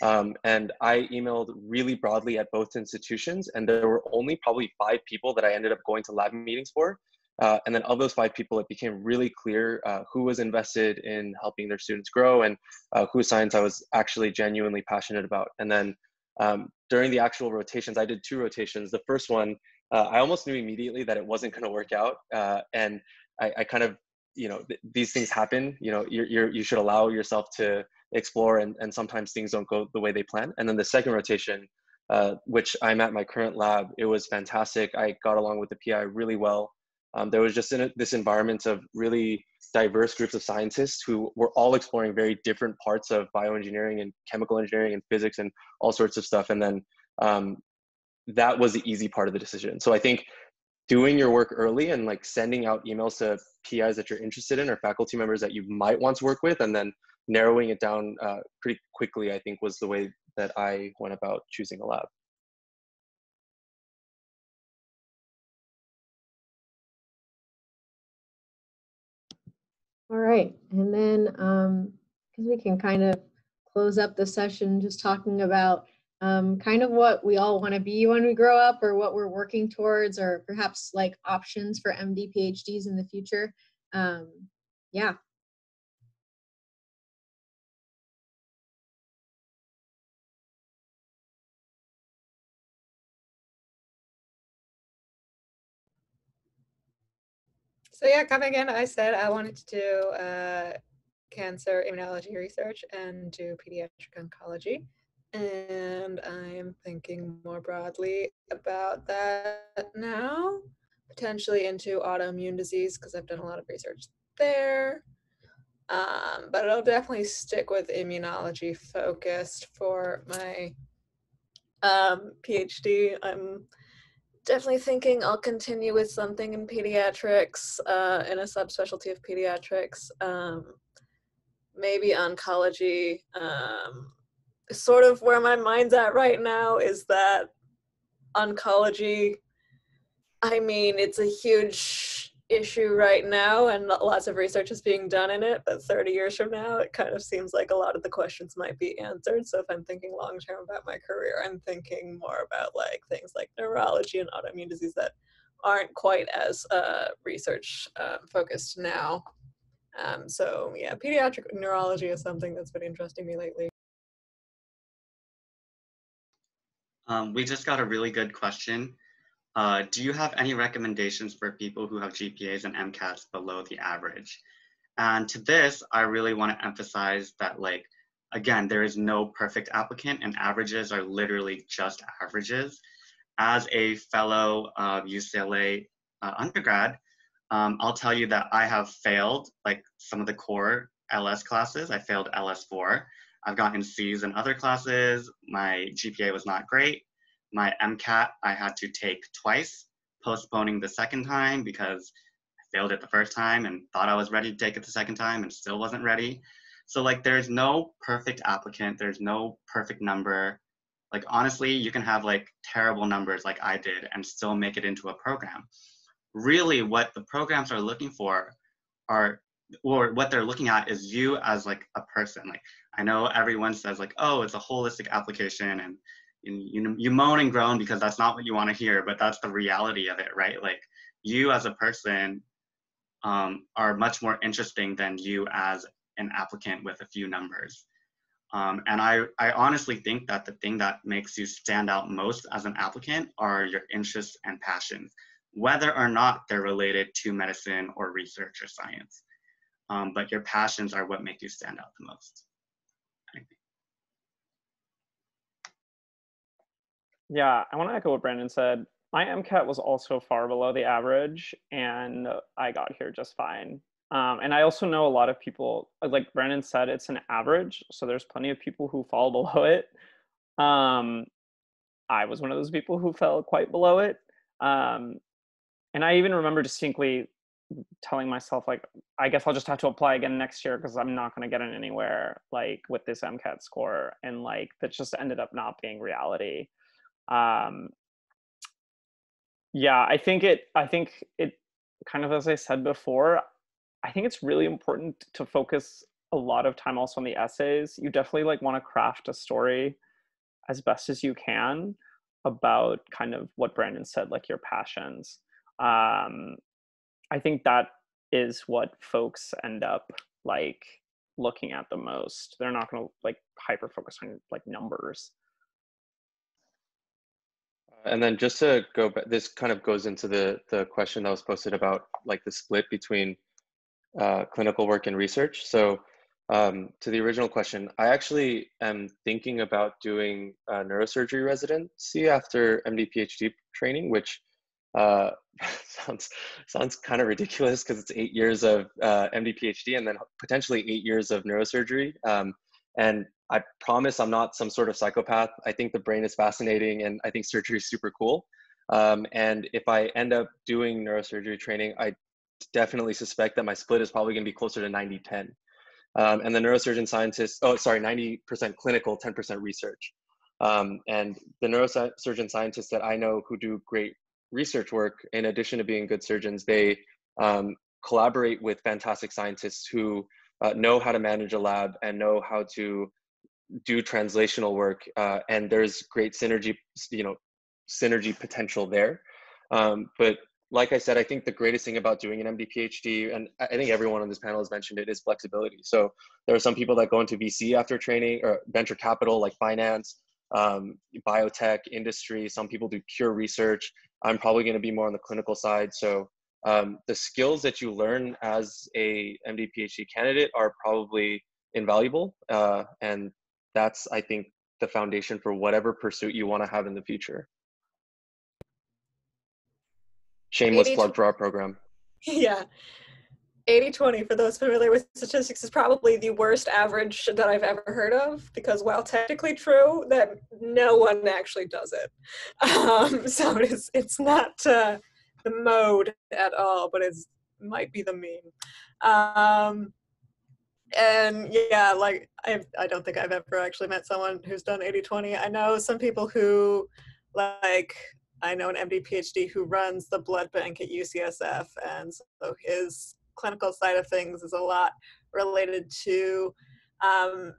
And I emailed really broadly at both institutions, and there were only probably 5 people that I ended up going to lab meetings for. And then of those 5 people, it became really clear who was invested in helping their students grow and whose science I was actually genuinely passionate about. And then during the actual rotations, I did 2 rotations. The first one, I almost knew immediately that it wasn't going to work out. And I kind of, you know, these things happen, you know, you should allow yourself to explore, and sometimes things don't go the way they plan. And then the second rotation, which I'm at my current lab, it was fantastic. I got along with the PI really well. There was just this environment of really diverse groups of scientists who were all exploring very different parts of bioengineering and chemical engineering and physics and all sorts of stuff. And then that was the easy part of the decision. So I think doing your work early and like sending out emails to PIs that you're interested in or faculty members that you might want to work with, and then narrowing it down pretty quickly, I think was the way that I went about choosing a lab. All right, and then because we can kind of close up the session just talking about kind of what we all want to be when we grow up, or what we're working towards, or perhaps like options for MD PhDs in the future. Yeah. So yeah, coming in, I said I wanted to do cancer immunology research and do pediatric oncology. And I am thinking more broadly about that now, potentially into autoimmune disease, because I've done a lot of research there. But it'll definitely stick with immunology focused for my PhD. I'm definitely thinking I'll continue with something in pediatrics, in a subspecialty of pediatrics, maybe oncology. Sort of where my mind's at right now is that oncology, I mean, it's a huge issue right now and lots of research is being done in it, but 30 years from now, it kind of seems like a lot of the questions might be answered. So if I'm thinking long-term about my career, I'm thinking more about like things like neurology and autoimmune disease that aren't quite as research focused now. So yeah, pediatric neurology is something that's been interesting me lately. We just got a really good question. Do you have any recommendations for people who have GPAs and MCATs below the average? And to this, I really want to emphasize that, like, again, there is no perfect applicant, and averages are literally just averages. As a fellow UCLA undergrad, I'll tell you that I have failed like some of the core LS classes. I failed LS4. I've gotten C's in other classes. My GPA was not great. My MCAT I had to take twice, postponing the second time because I failed it the first time and thought I was ready to take it the second time and still wasn't ready. So like there's no perfect applicant. There's no perfect number. Like honestly, you can have like terrible numbers like I did and still make it into a program. Really what the programs are looking for are, or what they're looking at is you as like a person. Like I know everyone says like, oh, it's a holistic application, and you moan and groan because that's not what you want to hear, but that's the reality of it, right? Like you as a person are much more interesting than you as an applicant with a few numbers. And I honestly think that the thing that makes you stand out most as an applicant are your interests and passions, whether or not they're related to medicine or research or science. But your passions are what make you stand out the most, I think. Yeah, I want to echo what Brandon said. My MCAT was also far below the average, and I got here just fine. And I also know a lot of people, like Brandon said, it's an average, so there's plenty of people who fall below it. I was one of those people who fell quite below it. And I even remember distinctly telling myself, like, I guess I'll just have to apply again next year because I'm not going to get in anywhere, like, with this MCAT score. And, like, that just ended up not being reality. Yeah, I think it kind of, as I said before, I think it's really important to focus a lot of time also on the essays. You definitely like want to craft a story as best as you can about kind of what Brandon said, like your passions. I think that is what folks end up like looking at the most. They're not going to like hyper focus on like numbers. And then just to go back, this kind of goes into the question that was posted about like the split between clinical work and research. So to the original question, I actually am thinking about doing a neurosurgery residency after MD PhD training, which sounds kind of ridiculous because it's 8 years of MD PhD and then potentially 8 years of neurosurgery. And I promise I'm not some sort of psychopath. I think the brain is fascinating and I think surgery is super cool. And if I end up doing neurosurgery training, I definitely suspect that my split is probably going to be closer to 90-10. And the neurosurgeon scientists, 90% clinical, 10% research. And the neurosurgeon scientists that I know who do great research work, in addition to being good surgeons, they collaborate with fantastic scientists who know how to manage a lab and know how to do translational work. And there's great synergy potential there. But like I said, I think the greatest thing about doing an MD PhD, and I think everyone on this panel has mentioned it, is flexibility. So there are some people that go into VC after training, or venture capital like finance, biotech industry. Some people do pure research. I'm probably going to be more on the clinical side. So the skills that you learn as a MD PhD candidate are probably invaluable. And that's, I think, the foundation for whatever pursuit you want to have in the future. Shameless plug for our program. Yeah. 80-20, for those familiar with statistics, is probably the worst average that I've ever heard of, because while technically true, that no one actually does it. So it's not the mode at all, but it might be the mean. And yeah, like I don't think I've ever actually met someone who's done 80-20. I know some people who, like, I know an MD PhD who runs the blood bank at UCSF, and so his clinical side of things is a lot related to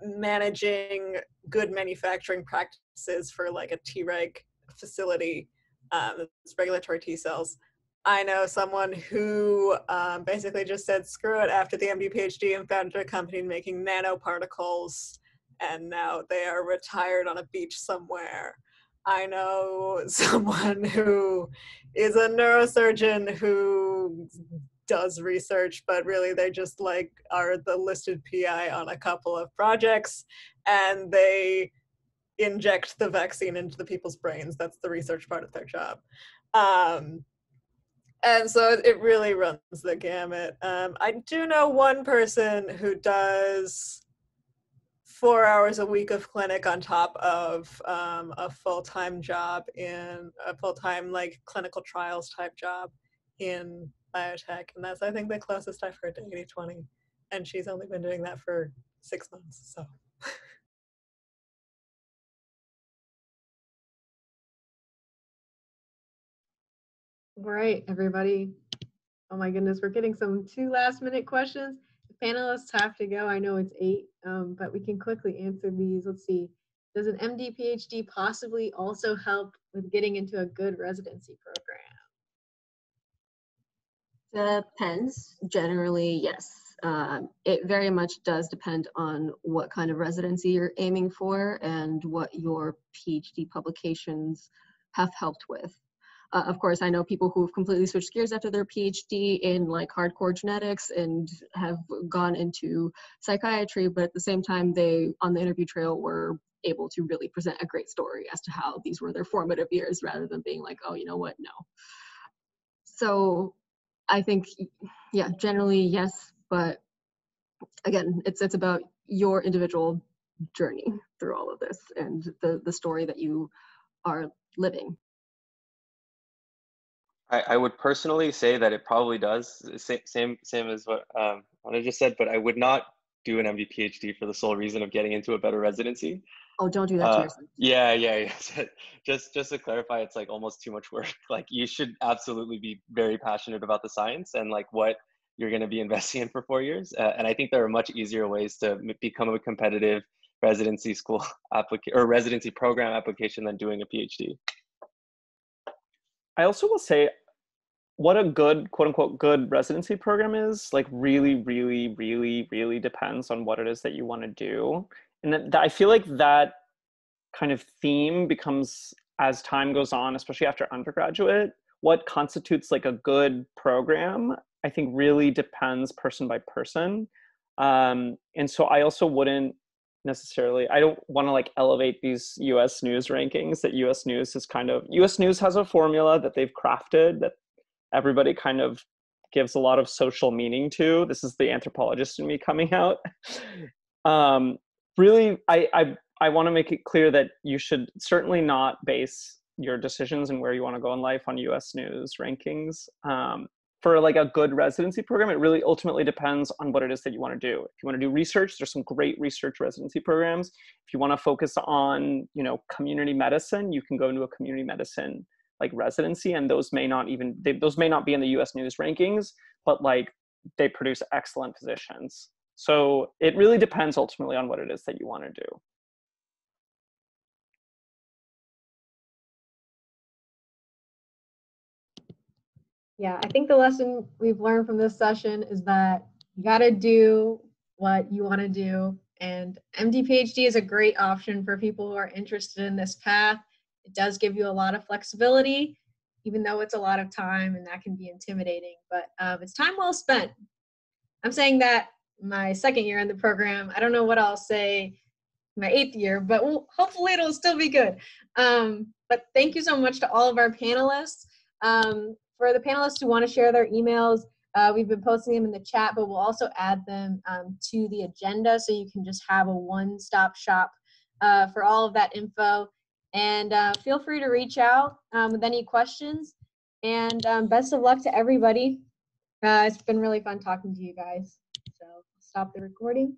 managing good manufacturing practices for like a Treg facility, that's regulatory T cells. I know someone who basically just said screw it after the MD PhD and founded a company making nanoparticles, and now they are retired on a beach somewhere. I know someone who is a neurosurgeon who does research, but really they just like are the listed PI on a couple of projects, and they inject the vaccine into the people's brains. That's the research part of their job. And so it really runs the gamut. I do know one person who does 4 hours a week of clinic on top of a full-time job in a full-time like clinical trials type job in biotech. And that's, I think, the closest I've heard to 80-20. And she's only been doing that for 6 months, so. All right, everybody. Oh my goodness, we're getting some 2 last-minute questions. The panelists have to go. I know it's 8, but we can quickly answer these. Let's see. Does an MD PhD possibly also help with getting into a good residency program? Depends. Generally, yes. It very much does depend on what kind of residency you're aiming for and what your PhD publications have helped with. Of course, I know people who've completely switched gears after their PhD in like hardcore genetics and have gone into psychiatry, but at the same time, they, on the interview trail, were able to really present a great story as to how these were their formative years rather than being like, oh, you know what, no. So I think, yeah, generally yes, but again, it's about your individual journey through all of this and the story that you are living. I would personally say that it probably does, same as what I just said, but I would not do an MD PhD for the sole reason of getting into a better residency. Oh, don't do that to yourself. Yeah. Just to clarify, it's like almost too much work. Like you should absolutely be very passionate about the science and like what you're going to be investing in for 4 years. And I think there are much easier ways to become a competitive residency school or residency program application than doing a PhD. I also will say what a good, quote unquote, good residency program is like really depends on what it is that you want to do. And I feel like that kind of theme becomes, as time goes on, especially after undergraduate, what constitutes like a good program, I think really depends person by person. And so I also wouldn't necessarily, I don't want to like elevate these US News rankings that US News has a formula that they've crafted that everybody kind of gives a lot of social meaning to. This is the anthropologist in me coming out. Really, I want to make it clear that you should certainly not base your decisions and where you want to go in life on US News rankings. For like a good residency program, it really ultimately depends on what it is that you want to do. If you want to do research, there's some great research residency programs. If you want to focus on, community medicine, you can go into a community medicine like residency, and those may not be in the US News rankings, but like they produce excellent physicians. So it really depends ultimately on what it is that you want to do. Yeah, I think the lesson we've learned from this session is that you got to do what you want to do. And MD PhD is a great option for people who are interested in this path. It does give you a lot of flexibility, even though it's a lot of time and that can be intimidating, but it's time well spent. I'm saying that my second year in the program. I don't know what I'll say my 8th year, but hopefully it'll still be good. But thank you so much to all of our panelists. For the panelists who want to share their emails, we've been posting them in the chat, but we'll also add them to the agenda so you can just have a one-stop shop for all of that info. And feel free to reach out with any questions. And best of luck to everybody. It's been really fun talking to you guys. So stop the recording.